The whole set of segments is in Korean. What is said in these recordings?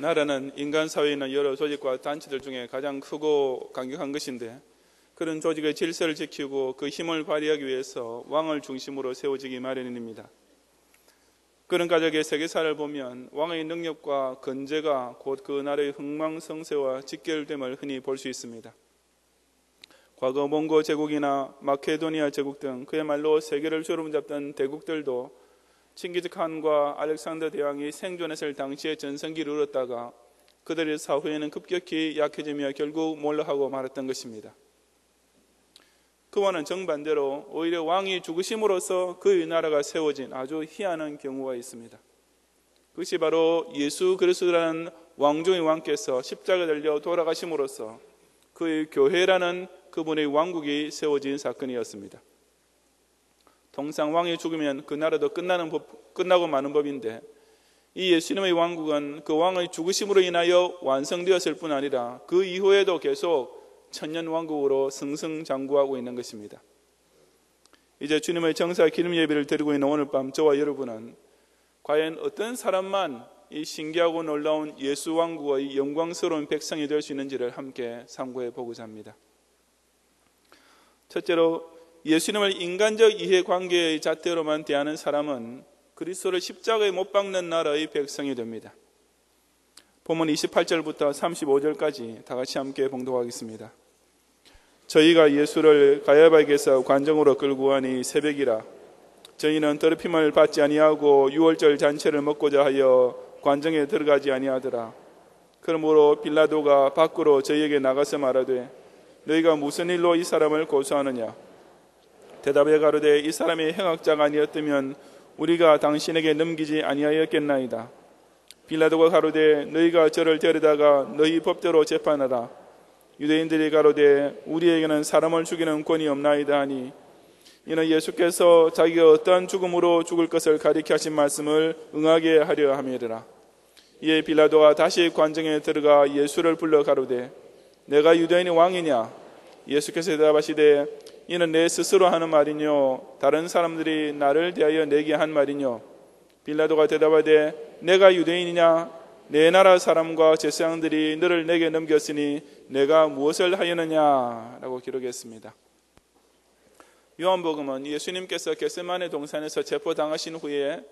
나라는 인간 사회에 있는 여러 조직과 단체들 중에 가장 크고 강력한 것인데, 그런 조직의 질서를 지키고 그 힘을 발휘하기 위해서 왕을 중심으로 세워지기 마련입니다. 그런 가족의 세계사를 보면 왕의 능력과 건재가 곧 그 나라의 흥망성쇠와 직결됨을 흔히 볼 수 있습니다. 과거 몽고 제국이나 마케도니아 제국 등 그야말로 세계를 주름잡던 대국들도 칭기즈칸과 알렉산더 대왕이 생존했을 당시에 전성기를 이뤘다가 그들의 사후에는 급격히 약해지며 결국 몰락하고 말았던 것입니다. 그와는 정반대로 오히려 왕이 죽으심으로써 그의 나라가 세워진 아주 희한한 경우가 있습니다. 그것이 바로 예수 그리스도라는 왕중의 왕께서 십자가에 달려 돌아가심으로써 그의 교회라는 그분의 왕국이 세워진 사건이었습니다. 통상 왕이 죽으면 그 나라도 끝나고 마는 법인데, 이 예수님의 왕국은 그 왕의 죽으심으로 인하여 완성되었을 뿐 아니라 그 이후에도 계속 천년왕국으로 승승장구하고 있는 것입니다. 이제 주님의 정사 기름 예배를 드리고 있는 오늘 밤 저와 여러분은 과연 어떤 사람만 이 신기하고 놀라운 예수 왕국의 영광스러운 백성이 될 수 있는지를 함께 상고해 보고자 합니다. 첫째로, 예수님을 인간적 이해관계의 잣대로만 대하는 사람은 그리스도를 십자가에 못 박는 나라의 백성이 됩니다. 본문 28절부터 35절까지 다 같이 함께 봉독하겠습니다. 저희가 예수를 가야바에게서 관정으로 끌고 가니 새벽이라. 저희는 더럽힘을 받지 아니하고 유월절 잔치를 먹고자 하여 관정에 들어가지 아니하더라. 그러므로 빌라도가 밖으로 저희에게 나가서 말하되, 너희가 무슨 일로 이 사람을 고소하느냐? 대답해 가로되, 이 사람이 행악자가 아니었다면 우리가 당신에게 넘기지 아니하였겠나이다. 빌라도가 가로되, 너희가 저를 데려다가 너희 법대로 재판하라. 유대인들이 가로되, 우리에게는 사람을 죽이는 권이 없나이다 하니, 이는 예수께서 자기가 어떠한 죽음으로 죽을 것을 가리켜 하신 말씀을 응하게 하려 함이라. 이에 빌라도가 다시 관정에 들어가 예수를 불러 가로되, 내가 유대인의 왕이냐? 예수께서 대답하시되, 이는 내 스스로 하는 말이뇨? 다른 사람들이 나를 대하여 내게 한 말이뇨? 빌라도가 대답하되, 내가 유대인이냐? 내 나라 사람과 제사장들이 너를 내게 넘겼으니 내가 무엇을 하였느냐? 라고 기록했습니다. 요한복음은 예수님께서 겟세마네 동산에서 체포당하신 후에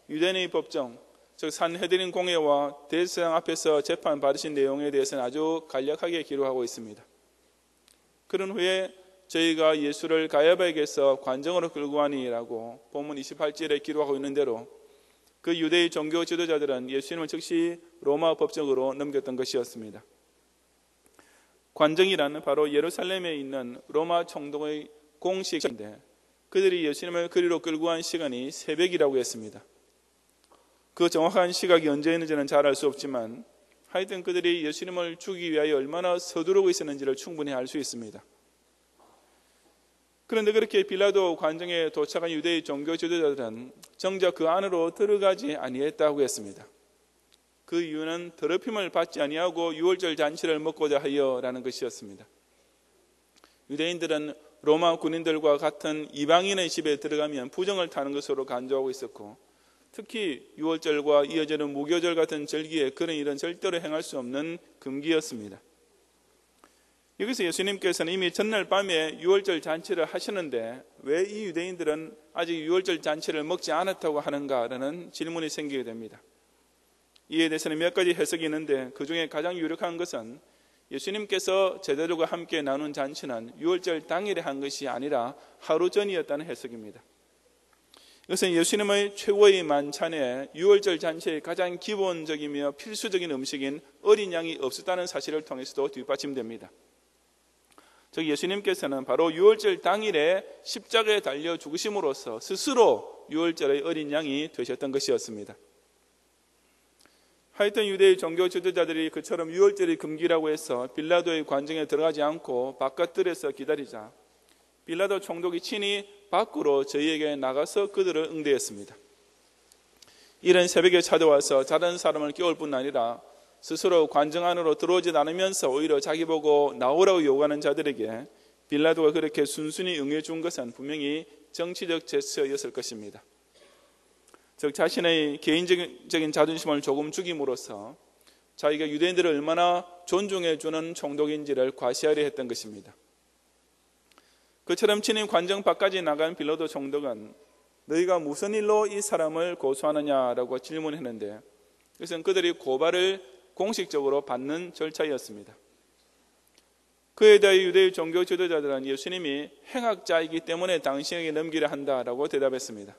유대인의 법정, 즉 산헤드린 공회와 대제사장 앞에서 재판 받으신 내용에 대해서는 아주 간략하게 기록하고 있습니다. 그런 후에 저희가 예수를 가야바에게서 관정으로 끌고 가니라고 본문 28절에 기록하고 있는 대로 그 유대의 종교 지도자들은 예수님을 즉시 로마 법정으로 넘겼던 것이었습니다. 관정이란 바로 예루살렘에 있는 로마 총독의 공식인데, 그들이 예수님을 그리로 끌고 간 시간이 새벽이라고 했습니다. 그 정확한 시각이 언제였는지는 잘 알 수 없지만 하여튼 그들이 예수님을 죽이기 위하여 얼마나 서두르고 있었는지를 충분히 알 수 있습니다. 그런데 그렇게 빌라도 관정에 도착한 유대의 종교 지도자들은 정작 그 안으로 들어가지 아니했다고 했습니다. 그 이유는 더럽힘을 받지 아니하고 유월절 잔치를 먹고자 하여라는 것이었습니다. 유대인들은 로마 군인들과 같은 이방인의 집에 들어가면 부정을 타는 것으로 간주하고 있었고, 특히 유월절과 이어지는 무교절 같은 절기에 그런 일은 절대로 행할 수 없는 금기였습니다. 여기서 예수님께서는 이미 전날 밤에 유월절 잔치를 하시는데 왜 이 유대인들은 아직 유월절 잔치를 먹지 않았다고 하는가라는 질문이 생기게 됩니다. 이에 대해서는 몇 가지 해석이 있는데, 그 중에 가장 유력한 것은 예수님께서 제자들과 함께 나눈 잔치는 유월절 당일에 한 것이 아니라 하루 전이었다는 해석입니다. 이것은 예수님의 최고의 만찬에 유월절 잔치의 가장 기본적이며 필수적인 음식인 어린 양이 없었다는 사실을 통해서도 뒷받침됩니다. 즉 예수님께서는 바로 유월절 당일에 십자가에 달려 죽으심으로써 스스로 유월절의 어린 양이 되셨던 것이었습니다. 하여튼 유대의 종교 지도자들이 그처럼 유월절이 금기라고 해서 빌라도의 관정에 들어가지 않고 바깥들에서 기다리자 빌라도 총독이 친히 밖으로 저희에게 나가서 그들을 응대했습니다. 이른 새벽에 찾아와서 다른 사람을 깨울 뿐 아니라 스스로 관정 안으로 들어오지 않으면서 오히려 자기 보고 나오라고 요구하는 자들에게 빌라도가 그렇게 순순히 응해준 것은 분명히 정치적 제스처였을 것입니다. 즉 자신의 개인적인 자존심을 조금 죽임으로써 자기가 유대인들을 얼마나 존중해주는 총독인지를 과시하려 했던 것입니다. 그처럼 친인 관정 밖까지 나간 빌라도 총독은 너희가 무슨 일로 이 사람을 고소하느냐라고 질문했는데, 그것은 그들이 고발을 공식적으로 받는 절차였습니다. 그에 대해 유대의 종교 지도자들은 예수님이 행악자이기 때문에 당신에게 넘기려 한다라고 대답했습니다.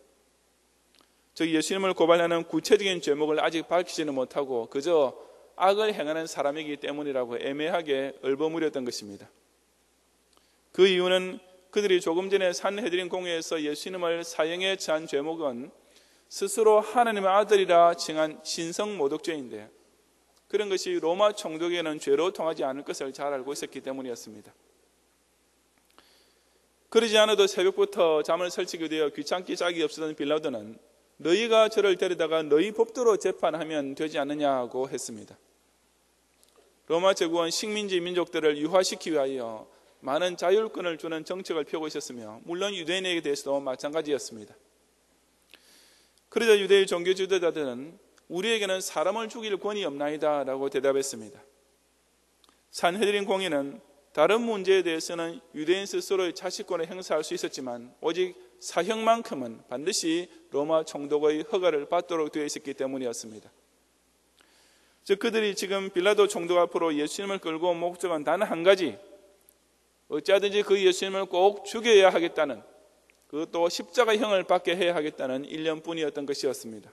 즉 예수님을 고발하는 구체적인 죄목을 아직 밝히지는 못하고 그저 악을 행하는 사람이기 때문이라고 애매하게 얼버무렸던 것입니다. 그 이유는 그들이 조금 전에 산헤드린 공회에서 예수님을 사형에 처한 죄목은 스스로 하나님의 아들이라 칭한 신성모독죄인데, 그런 것이 로마 총독에게는 죄로 통하지 않을 것을 잘 알고 있었기 때문이었습니다. 그러지 않아도 새벽부터 잠을 설치게 되어 귀찮기 짝이 없었던 빌라도는 너희가 저를 데려다가 너희 법대로 재판하면 되지 않느냐고 했습니다. 로마 제국은 식민지 민족들을 유화시키기 위하여 많은 자율권을 주는 정책을 펴고 있었으며 물론 유대인에게 대해서도 마찬가지였습니다. 그러자 유대의 종교 지도자들은 우리에게는 사람을 죽일 권위 없나이다 라고 대답했습니다. 산헤드린 공의는 다른 문제에 대해서는 유대인 스스로의 자치권을 행사할 수 있었지만 오직 사형만큼은 반드시 로마 총독의 허가를 받도록 되어 있었기 때문이었습니다. 즉 그들이 지금 빌라도 총독 앞으로 예수님을 끌고 온 목적은 단 한 가지, 어찌하든지 그 예수님을 꼭 죽여야 하겠다는, 그것도 십자가형을 받게 해야 하겠다는 일념뿐이었던 것이었습니다.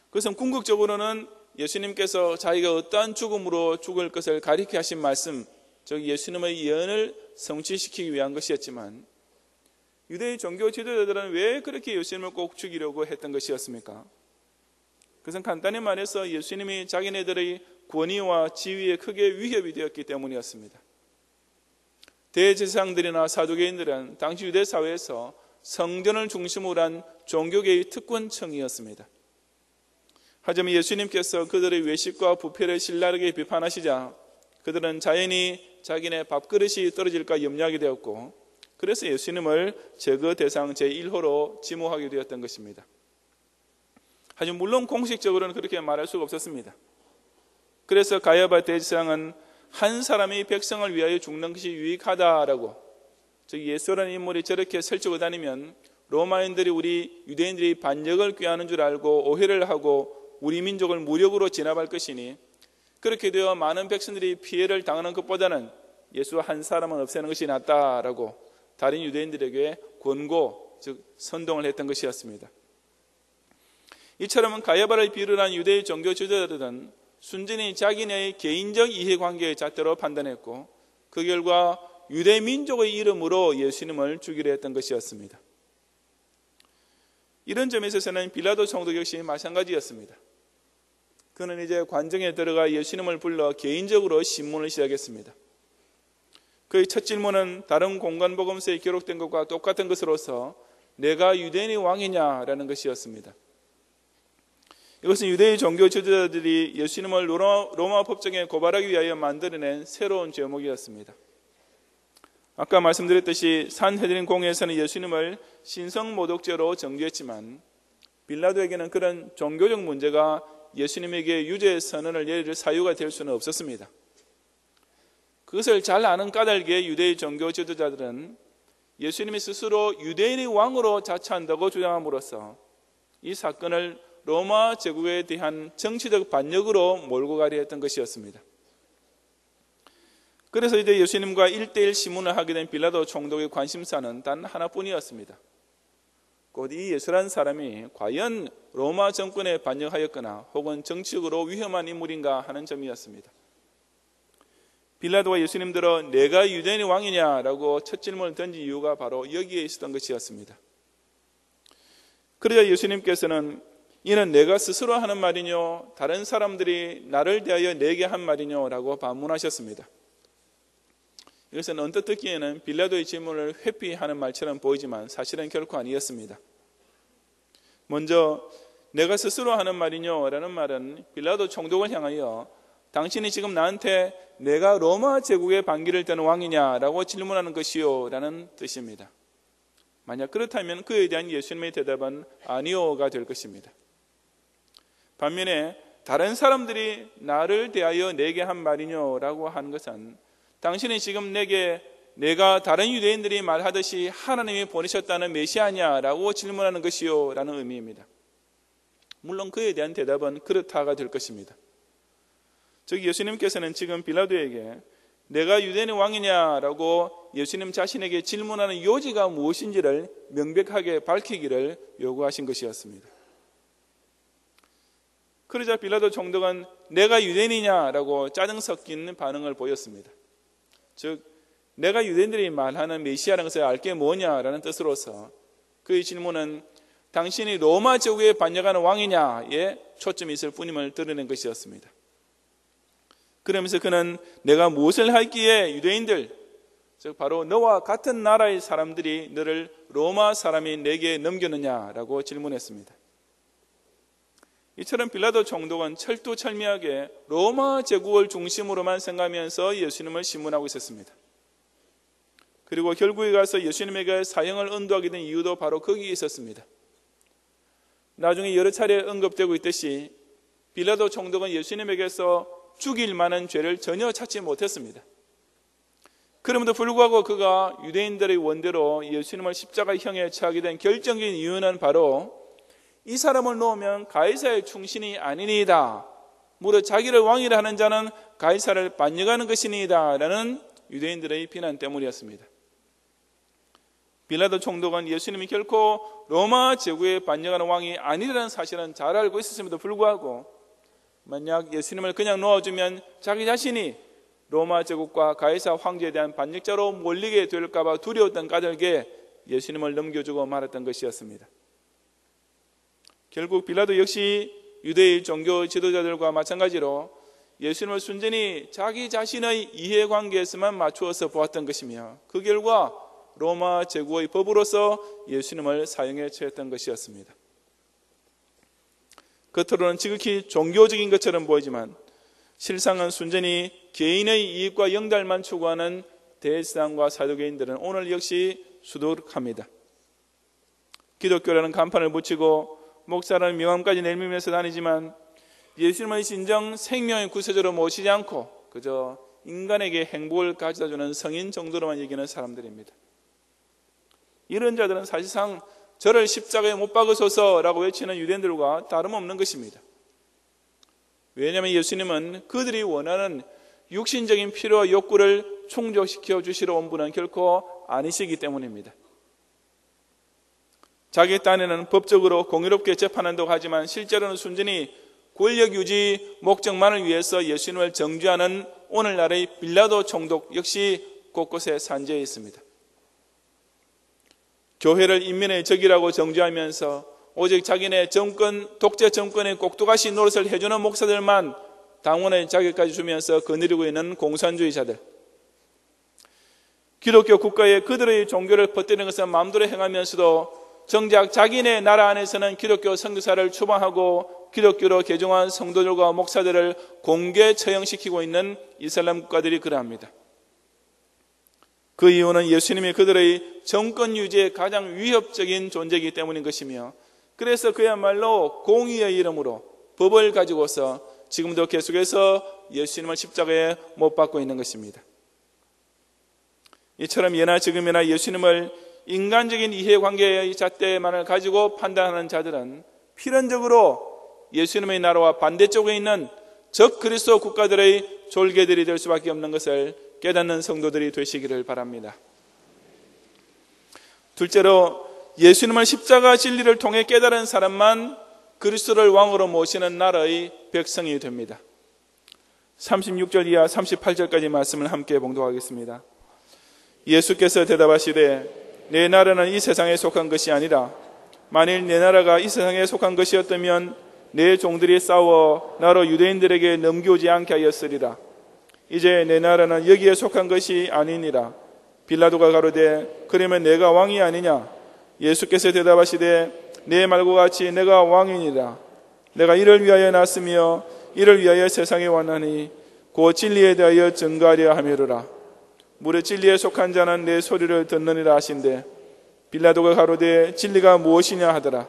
그것은 궁극적으로는 예수님께서 자기가 어떠한 죽음으로 죽을 것을 가리켜 하신 말씀, 즉 예수님의 예언을 성취시키기 위한 것이었지만, 유대의 종교 지도자들은 왜 그렇게 예수님을 꼭 죽이려고 했던 것이었습니까? 그것은 간단히 말해서 예수님이 자기네들의 권위와 지위에 크게 위협이 되었기 때문이었습니다. 대제사장들이나 사두개인들은 당시 유대 사회에서 성전을 중심으로 한 종교계의 특권층이었습니다. 하지만 예수님께서 그들의 외식과 부패를 신랄하게 비판하시자 그들은 자연히 자기네 밥그릇이 떨어질까 염려하게 되었고, 그래서 예수님을 제거 대상 제1호로 지목하게 되었던 것입니다. 하지만 물론 공식적으로는 그렇게 말할 수가 없었습니다. 그래서 가야바 대제사장은 한 사람이 백성을 위하여 죽는 것이 유익하다라고, 즉 예수라는 인물이 저렇게 설치고 다니면 로마인들이 우리 유대인들이 반역을 꾀하는 줄 알고 오해를 하고 우리 민족을 무력으로 진압할 것이니 그렇게 되어 많은 백성들이 피해를 당하는 것보다는 예수 한 사람은 없애는 것이 낫다라고 다른 유대인들에게 권고, 즉 선동을 했던 것이었습니다. 이처럼 가야바를 비롯한 유대의 종교 지도자들은 순전히 자기네의 개인적 이해관계의 잣대로 판단했고 그 결과 유대 민족의 이름으로 예수님을 죽이려 했던 것이었습니다. 이런 점에 있어서는 빌라도 총독 역시 마찬가지였습니다. 그는 이제 관정에 들어가 예수님을 불러 개인적으로 신문을 시작했습니다. 그의 첫 질문은 다른 공관복음서에 기록된 것과 똑같은 것으로서 내가 유대인의 왕이냐라는 것이었습니다. 이것은 유대의 종교 지도자들이 예수님을 로마 법정에 고발하기 위하여 만들어낸 새로운 제목이었습니다. 아까 말씀드렸듯이 산헤드린 공회에서는 예수님을 신성모독죄로 정죄했지만 빌라도에게는 그런 종교적 문제가 예수님에게 유죄 선언을 내릴 사유가 될 수는 없었습니다. 그것을 잘 아는 까닭에 유대의 종교 지도자들은 예수님이 스스로 유대인의 왕으로 자처한다고 주장함으로써 이 사건을 로마 제국에 대한 정치적 반역으로 몰고 가려 했던 것이었습니다. 그래서 이제 예수님과 1대1 신문을 하게 된 빌라도 총독의 관심사는 단 하나뿐이었습니다. 곧 이 예수라는 사람이 과연 로마 정권에 반역하였거나 혹은 정치적으로 위험한 인물인가 하는 점이었습니다. 빌라도가 예수님들어 내가 유대인의 왕이냐라고 첫 질문을 던진 이유가 바로 여기에 있었던 것이었습니다. 그러자 예수님께서는 이는 내가 스스로 하는 말이뇨 다른 사람들이 나를 대하여 내게 한 말이뇨 라고 반문하셨습니다. 이것은 언뜻 듣기에는 빌라도의 질문을 회피하는 말처럼 보이지만 사실은 결코 아니었습니다. 먼저 내가 스스로 하는 말이뇨 라는 말은 빌라도 총독을 향하여 당신이 지금 나한테 내가 로마 제국의 반기를 드는 왕이냐라고 질문하는 것이요 라는 뜻입니다. 만약 그렇다면 그에 대한 예수님의 대답은 아니오가 될 것입니다. 반면에 다른 사람들이 나를 대하여 내게 한 말이뇨라고 하는 것은 당신이 지금 내가 다른 유대인들이 말하듯이 하나님이 보내셨다는 메시아냐라고 질문하는 것이요 라는 의미입니다. 물론 그에 대한 대답은 그렇다가 될 것입니다. 즉 예수님께서는 지금 빌라도에게 내가 유대인의 왕이냐라고 예수님 자신에게 질문하는 요지가 무엇인지를 명백하게 밝히기를 요구하신 것이었습니다. 그러자 빌라도 총독은 내가 유대인이냐라고 짜증 섞인 반응을 보였습니다. 즉 내가 유대인들이 말하는 메시아라는 것을 알게 뭐냐라는 뜻으로서 그의 질문은 당신이 로마 제국에 반역하는 왕이냐에 초점이 있을 뿐임을 드러낸 것이었습니다. 그러면서 그는 내가 무엇을 하기에 유대인들, 즉 바로 너와 같은 나라의 사람들이 너를 로마 사람이 내게 넘겼느냐라고 질문했습니다. 이처럼 빌라도 총독은 철두철미하게 로마 제국을 중심으로만 생각하면서 예수님을 신문하고 있었습니다. 그리고 결국에 가서 예수님에게 사형을 언도하게 된 이유도 바로 거기에 있었습니다. 나중에 여러 차례 언급되고 있듯이 빌라도 총독은 예수님에게서 죽일 만한 죄를 전혀 찾지 못했습니다. 그럼에도 불구하고 그가 유대인들의 원대로 예수님을 십자가형에 처하게 된 결정적인 이유는 바로 이 사람을 놓으면 가이사의 충신이 아니니이다. 무릇 자기를 왕이라 하는 자는 가이사를 반역하는 것이니이다 라는 유대인들의 비난 때문이었습니다. 빌라도 총독은 예수님이 결코 로마 제국에 반역하는 왕이 아니라는 사실은 잘 알고 있었음에도 불구하고 만약 예수님을 그냥 놓아주면 자기 자신이 로마 제국과 가이사 황제에 대한 반역자로 몰리게 될까 봐 두려웠던 까닭에 예수님을 넘겨주고 말았던 것이었습니다. 결국 빌라도 역시 유대의 종교 지도자들과 마찬가지로 예수님을 순전히 자기 자신의 이해관계에서만 맞추어서 보았던 것이며 그 결과 로마 제국의 법으로서 예수님을 사형에 처했던 것이었습니다. 겉으로는 지극히 종교적인 것처럼 보이지만 실상은 순전히 개인의 이익과 영달만 추구하는 대제사장과 사두개인들은 오늘 역시 수두룩합니다. 기독교라는 간판을 붙이고 목사라는 명함까지 내밀면서 다니지만 예수님의 진정 생명의 구세주로 모시지 않고 그저 인간에게 행복을 가져다주는 성인 정도로만 여기는 사람들입니다. 이런 자들은 사실상 저를 십자가에 못 박으소서라고 외치는 유대인들과 다름없는 것입니다. 왜냐하면 예수님은 그들이 원하는 육신적인 필요와 욕구를 충족시켜 주시러 온 분은 결코 아니시기 때문입니다. 자기 딴에는 법적으로 공의롭게 재판한다고 하지만 실제로는 순전히 권력 유지 목적만을 위해서 예수님을 정죄하는 오늘날의 빌라도 총독 역시 곳곳에 산재해 있습니다. 교회를 인민의 적이라고 정죄하면서 오직 자기네 독재 정권의 꼭두가시 노릇을 해주는 목사들만 당원의 자격까지 주면서 거느리고 있는 공산주의자들, 기독교 국가에 그들의 종교를 퍼뜨리는 것은 마음대로 행하면서도 정작 자기네 나라 안에서는 기독교 선교사를 추방하고 기독교로 개종한 성도들과 목사들을 공개 처형시키고 있는 이슬람 국가들이 그러합니다. 그 이유는 예수님이 그들의 정권 유지에 가장 위협적인 존재이기 때문인 것이며 그래서 그야말로 공의의 이름으로 법을 가지고서 지금도 계속해서 예수님을 십자가에 못 박고 있는 것입니다. 이처럼 예나 지금이나 예수님을 인간적인 이해관계의 잣대만을 가지고 판단하는 자들은 필연적으로 예수님의 나라와 반대쪽에 있는 적 그리스도 국가들의 졸개들이 될 수밖에 없는 것을 깨닫는 성도들이 되시기를 바랍니다. 둘째로 예수님을 십자가 진리를 통해 깨달은 사람만 그리스도를 왕으로 모시는 나라의 백성이 됩니다. 36절 이하 38절까지 말씀을 함께 봉독하겠습니다. 예수께서 대답하시되 내 나라는 이 세상에 속한 것이 아니라 만일 내 나라가 이 세상에 속한 것이었다면 내 종들이 싸워 나로 유대인들에게 넘겨오지 않게 하였으리라. 이제 내 나라는 여기에 속한 것이 아니니라. 빌라도가 가로되 그러면 내가 왕이 아니냐? 예수께서 대답하시되 내 말과 같이 내가 왕이니라. 내가 이를 위하여 났으며 이를 위하여 세상에 왔나니 곧 진리에 대하여 증거하려 함이로라. 무릇 진리에 속한 자는 내 소리를 듣느니라 하신대 빌라도가 가로되 진리가 무엇이냐 하더라.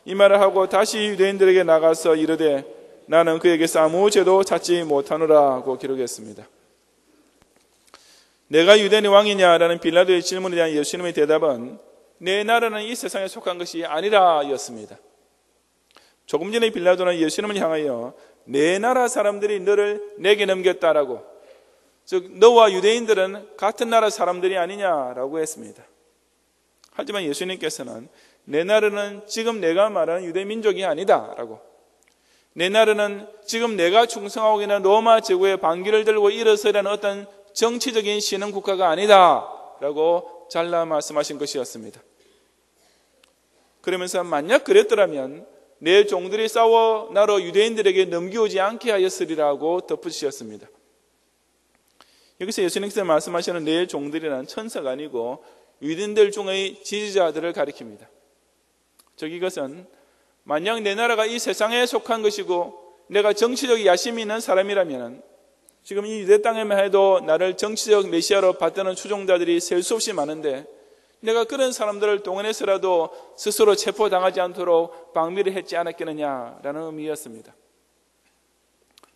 이 말을 하고 다시 유대인들에게 나가서 이르되 나는 그에게서 아무 죄도 찾지 못하노라고 기록했습니다. 내가 유대인의 왕이냐라는 빌라도의 질문에 대한 예수님의 대답은 내 나라는 이 세상에 속한 것이 아니라 였습니다. 조금 전에 빌라도는 예수님을 향하여 내 나라 사람들이 너를 내게 넘겼다라고, 즉 너와 유대인들은 같은 나라 사람들이 아니냐라고 했습니다. 하지만 예수님께서는 내 나라는 지금 내가 말하는 유대 민족이 아니다라고, 내 나라는 지금 내가 충성하고 있는 로마 제국의 반기를 들고 일어서려는 어떤 정치적인 신흥 국가가 아니다라고 잘라 말씀하신 것이었습니다. 그러면서 만약 그랬더라면 내 종들이 싸워 나로 유대인들에게 넘겨오지 않게 하였으리라고 덧붙이셨습니다. 여기서 예수님께서 말씀하시는 내 종들이란 천사가 아니고 유대인들 중의 지지자들을 가리킵니다. 즉 이것은 만약 내 나라가 이 세상에 속한 것이고 내가 정치적 야심이 있는 사람이라면 지금 이 유대 땅에만 해도 나를 정치적 메시아로 받드는 추종자들이 셀 수 없이 많은데 내가 그런 사람들을 동원해서라도 스스로 체포당하지 않도록 방비를 했지 않았겠느냐라는 의미였습니다.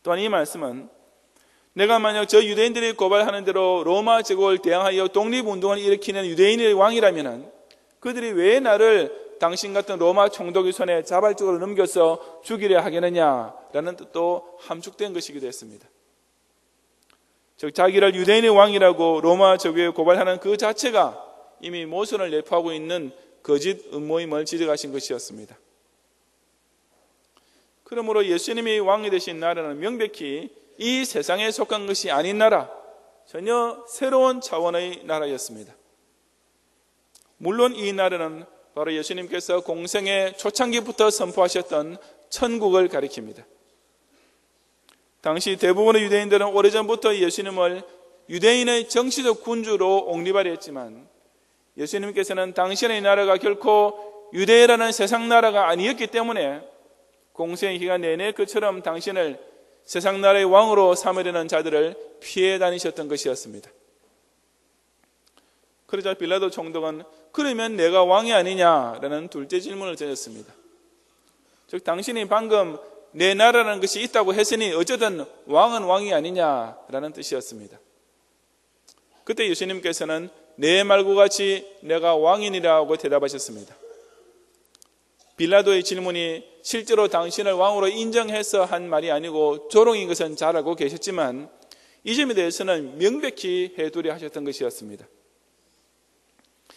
또한 이 말씀은 내가 만약 저 유대인들이 고발하는 대로 로마 제국을 대항하여 독립운동을 일으키는 유대인의 왕이라면 그들이 왜 나를 당신 같은 로마 총독의 손에 자발적으로 넘겨서 죽이려 하겠느냐라는 뜻도 함축된 것이기도 했습니다. 즉 자기를 유대인의 왕이라고 로마 제국에 고발하는 그 자체가 이미 모순을 내포하고 있는 거짓 음모임을 지적하신 것이었습니다. 그러므로 예수님이 왕이 되신 나라는 명백히 이 세상에 속한 것이 아닌 나라, 전혀 새로운 차원의 나라였습니다. 물론 이 나라는 바로 예수님께서 공생의 초창기부터 선포하셨던 천국을 가리킵니다. 당시 대부분의 유대인들은 오래전부터 예수님을 유대인의 정치적 군주로 옹립하려 했지만 예수님께서는 당신의 나라가 결코 유대라는 세상 나라가 아니었기 때문에 공생의 기간 내내 그처럼 당신을 세상 나라의 왕으로 삼으려는 자들을 피해 다니셨던 것이었습니다. 그러자 빌라도 총독은 그러면 내가 왕이 아니냐라는 둘째 질문을 던졌습니다. 즉 당신이 방금 내 나라라는 것이 있다고 했으니 어쨌든 왕은 왕이 아니냐라는 뜻이었습니다. 그때 예수님께서는 내 말과 같이 내가 왕이니라고 대답하셨습니다. 빌라도의 질문이 실제로 당신을 왕으로 인정해서 한 말이 아니고 조롱인 것은 잘 알고 계셨지만 이 점에 대해서는 명백히 해두려 하셨던 것이었습니다.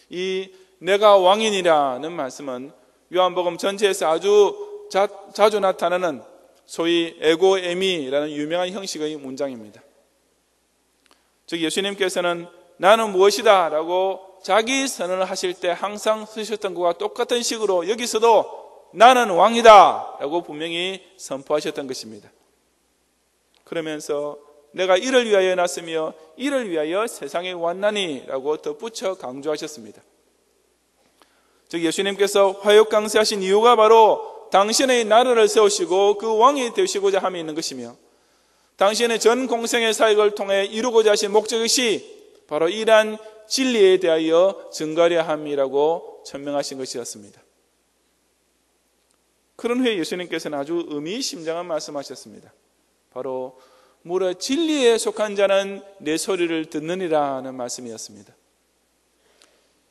이 내가 왕이니라는 말씀은 요한복음 전체에서 아주 자주 나타나는 소위 에고에미라는 유명한 형식의 문장입니다. 즉 예수님께서는 나는 무엇이다 라고 자기 선언을 하실 때 항상 쓰셨던 것과 똑같은 식으로 여기서도 나는 왕이다 라고 분명히 선포하셨던 것입니다. 그러면서 내가 이를 위하여 났으며 이를 위하여 세상에 왔나니 라고 덧붙여 강조하셨습니다. 즉 예수님께서 화역 강세하신 이유가 바로 당신의 나라를 세우시고 그 왕이 되시고자 함에 있는 것이며 당신의 전 공생의 사역을 통해 이루고자 하신 목적이 바로 이러한 진리에 대하여 증거하려 함이라고 천명하신 것이었습니다. 그런 후에 예수님께서는 아주 의미심장한 말씀하셨습니다. 바로 무려 진리에 속한 자는 내 소리를 듣느니라는 말씀이었습니다.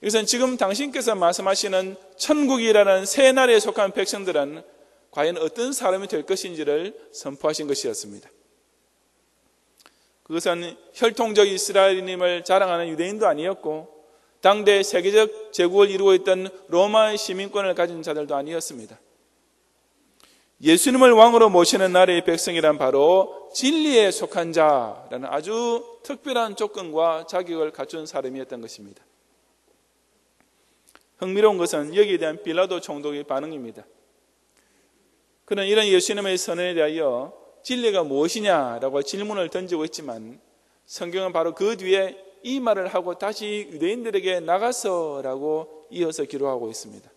이것은 지금 당신께서 말씀하시는 천국이라는 새 나라에 속한 백성들은 과연 어떤 사람이 될 것인지를 선포하신 것이었습니다. 그것은 혈통적 이스라엘인임을 자랑하는 유대인도 아니었고 당대 세계적 제국을 이루고 있던 로마의 시민권을 가진 자들도 아니었습니다. 예수님을 왕으로 모시는 나라의 백성이란 바로 진리에 속한 자라는 아주 특별한 조건과 자격을 갖춘 사람이었던 것입니다. 흥미로운 것은 여기에 대한 빌라도 총독의 반응입니다. 그는 이런 예수님의 선언에 대하여 진리가 무엇이냐라고 질문을 던지고 있지만 성경은 바로 그 뒤에 이 말을 하고 다시 유대인들에게 나가서라고 이어서 기록하고 있습니다.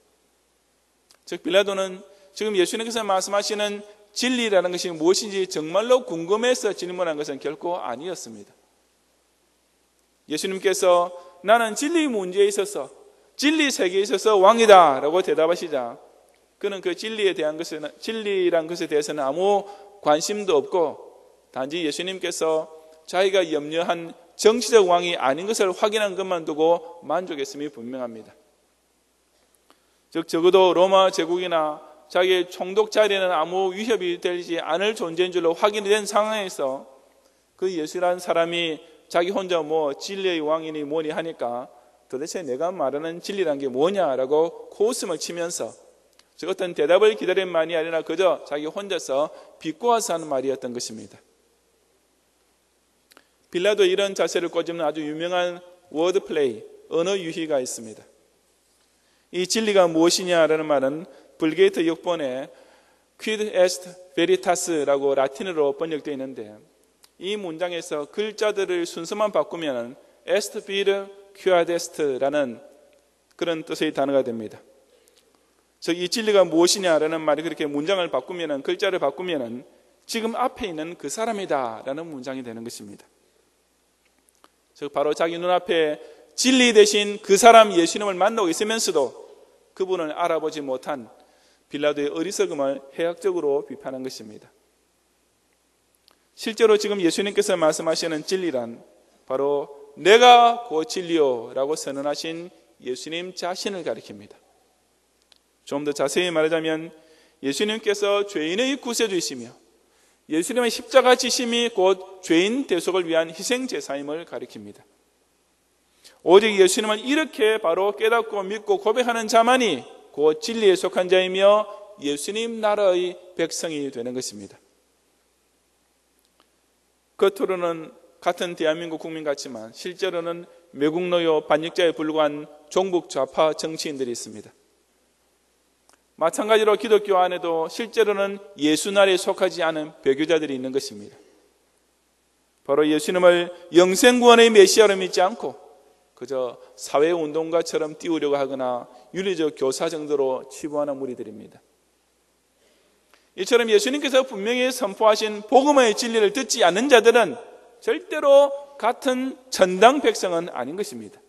즉 빌라도는 지금 예수님께서 말씀하시는 진리라는 것이 무엇인지 정말로 궁금해서 질문한 것은 결코 아니었습니다. 예수님께서 나는 진리 문제에 있어서 진리 세계에 있어서 왕이다 라고 대답하시자 그는 그 진리에 대한 것은 진리란 것에 대해서는 아무 관심도 없고 단지 예수님께서 자기가 염려한 정치적 왕이 아닌 것을 확인한 것만 두고 만족했음이 분명합니다. 즉 적어도 로마 제국이나 자기의 총독 자리에는 아무 위협이 되지 않을 존재인 줄로 확인이 된 상황에서 그 예수라는 사람이 자기 혼자 진리의 왕이니 뭐니 하니까 도대체 내가 말하는 진리란 게 뭐냐라고 코웃음을 치면서 즉 어떤 대답을 기다린 말이 아니라 그저 자기 혼자서 비꼬아서 하는 말이었던 것입니다. 빌라도의 이런 자세를 꼬집는 아주 유명한 워드플레이, 언어 유희가 있습니다. 이 진리가 무엇이냐라는 말은 불게이트 역본에 quid est veritas라고 라틴어로 번역되어 있는데 이 문장에서 글자들을 순서만 바꾸면 est vir quid est라는 그런 뜻의 단어가 됩니다. 즉 이 진리가 무엇이냐라는 말이 그렇게 문장을 바꾸면 글자를 바꾸면 지금 앞에 있는 그 사람이다라는 문장이 되는 것입니다. 즉 바로 자기 눈앞에 진리 대신 그 사람 예수님을 만나고 있으면서도 그분을 알아보지 못한 빌라도의 어리석음을 해학적으로 비판한 것입니다. 실제로 지금 예수님께서 말씀하시는 진리란 바로 내가 그 진리요 라고 선언하신 예수님 자신을 가리킵니다. 좀 더 자세히 말하자면 예수님께서 죄인의 구세주이시며 예수님의 십자가 지심이 곧 죄인 대속을 위한 희생제사임을 가리킵니다. 오직 예수님을 이렇게 바로 깨닫고 믿고 고백하는 자만이 곧 진리에 속한 자이며 예수님 나라의 백성이 되는 것입니다. 겉으로는 같은 대한민국 국민 같지만 실제로는 매국노요 반역자에 불과한 종북 좌파 정치인들이 있습니다. 마찬가지로 기독교 안에도 실제로는 예수 나라에 속하지 않은 배교자들이 있는 것입니다. 바로 예수님을 영생구원의 메시아로 믿지 않고 그저 사회운동가처럼 띄우려고 하거나 윤리적 교사 정도로 치부하는 무리들입니다. 이처럼 예수님께서 분명히 선포하신 복음의 진리를 듣지 않는 자들은 절대로 같은 천당 백성은 아닌 것입니다.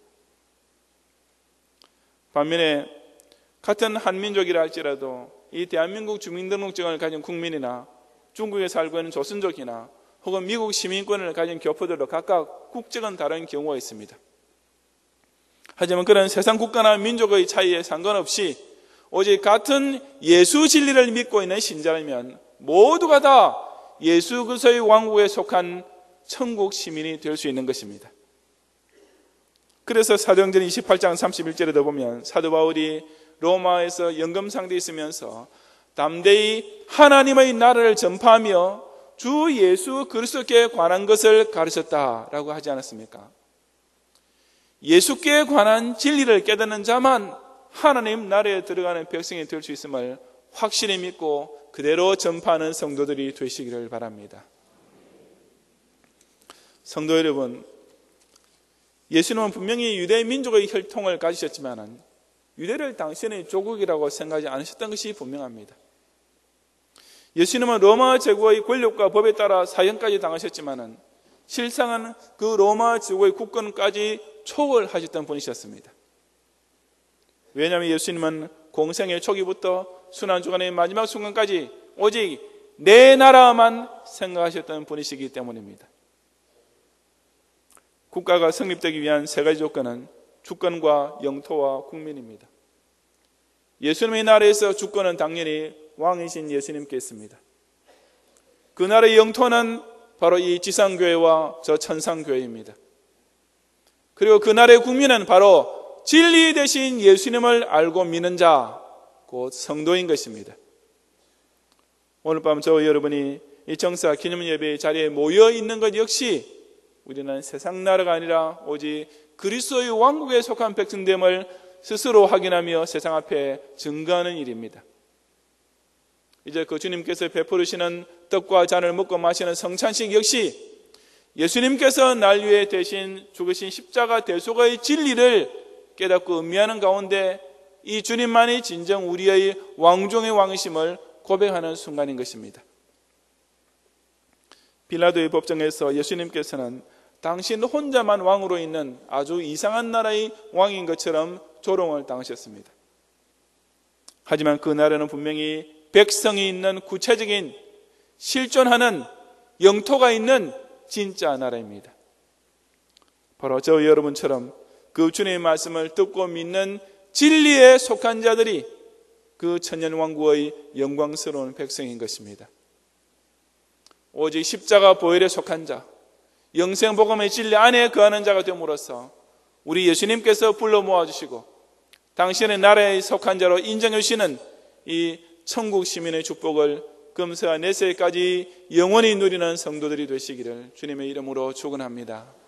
반면에 같은 한민족이라 할지라도 이 대한민국 주민등록증을 가진 국민이나 중국에 살고 있는 조선족이나 혹은 미국 시민권을 가진 교포들도 각각 국적은 다른 경우가 있습니다. 하지만 그런 세상 국가나 민족의 차이에 상관없이 오직 같은 예수 진리를 믿고 있는 신자라면 모두가 다 예수 그리스도의 왕국에 속한 천국 시민이 될 수 있는 것입니다. 그래서 사도행전 28장 31절에도 보면 사도 바울이 로마에서 연금상대에 있으면서 담대히 하나님의 나라를 전파하며 주 예수 그리스도께 관한 것을 가르쳤다라고 하지 않았습니까? 예수께 관한 진리를 깨닫는 자만 하나님 나라에 들어가는 백성이 될 수 있음을 확실히 믿고 그대로 전파하는 성도들이 되시기를 바랍니다. 성도 여러분, 예수님은 분명히 유대 민족의 혈통을 가지셨지만 유대를 당신의 조국이라고 생각하지 않으셨던 것이 분명합니다. 예수님은 로마 제국의 권력과 법에 따라 사형까지 당하셨지만 실상은 그 로마 제국의 국권까지 초월하셨던 분이셨습니다. 왜냐하면 예수님은 공생의 초기부터 순환주간의 마지막 순간까지 오직 내 나라만 생각하셨던 분이시기 때문입니다. 국가가 성립되기 위한 세 가지 조건은 주권과 영토와 국민입니다. 예수님의 나라에서 주권은 당연히 왕이신 예수님께 있습니다. 그 나라의 영토는 바로 이 지상교회와 저 천상교회입니다. 그리고 그 나라의 국민은 바로 진리 되신 예수님을 알고 믿는 자, 곧 성도인 것입니다. 오늘 밤 저와 여러분이 이 정사 기념 예배 자리에 모여 있는 것 역시 우리는 세상 나라가 아니라 오직 그리스도의 왕국에 속한 백성됨을 스스로 확인하며 세상 앞에 증거하는 일입니다. 이제 그 주님께서 베푸시는 떡과 잔을 먹고 마시는 성찬식 역시 예수님께서 날 위해 대신 죽으신 십자가 대속의 진리를 깨닫고 음미하는 가운데 이 주님만이 진정 우리의 왕중의 왕이심을 고백하는 순간인 것입니다. 빌라도의 법정에서 예수님께서는 당신 혼자만 왕으로 있는 아주 이상한 나라의 왕인 것처럼 조롱을 당하셨습니다. 하지만 그 나라는 분명히 백성이 있는 구체적인 실존하는 영토가 있는 진짜 나라입니다. 바로 저와 여러분처럼 그 주님의 말씀을 듣고 믿는 진리에 속한 자들이 그 천년왕국의 영광스러운 백성인 것입니다. 오직 십자가 보혈에 속한 자, 영생복음의 진리 안에 거하는 자가 됨으로써 우리 예수님께서 불러 모아주시고 당신의 나라에 속한 자로 인정해 주시는 이 천국 시민의 축복을 금세와 내세까지 영원히 누리는 성도들이 되시기를 주님의 이름으로 축원합니다.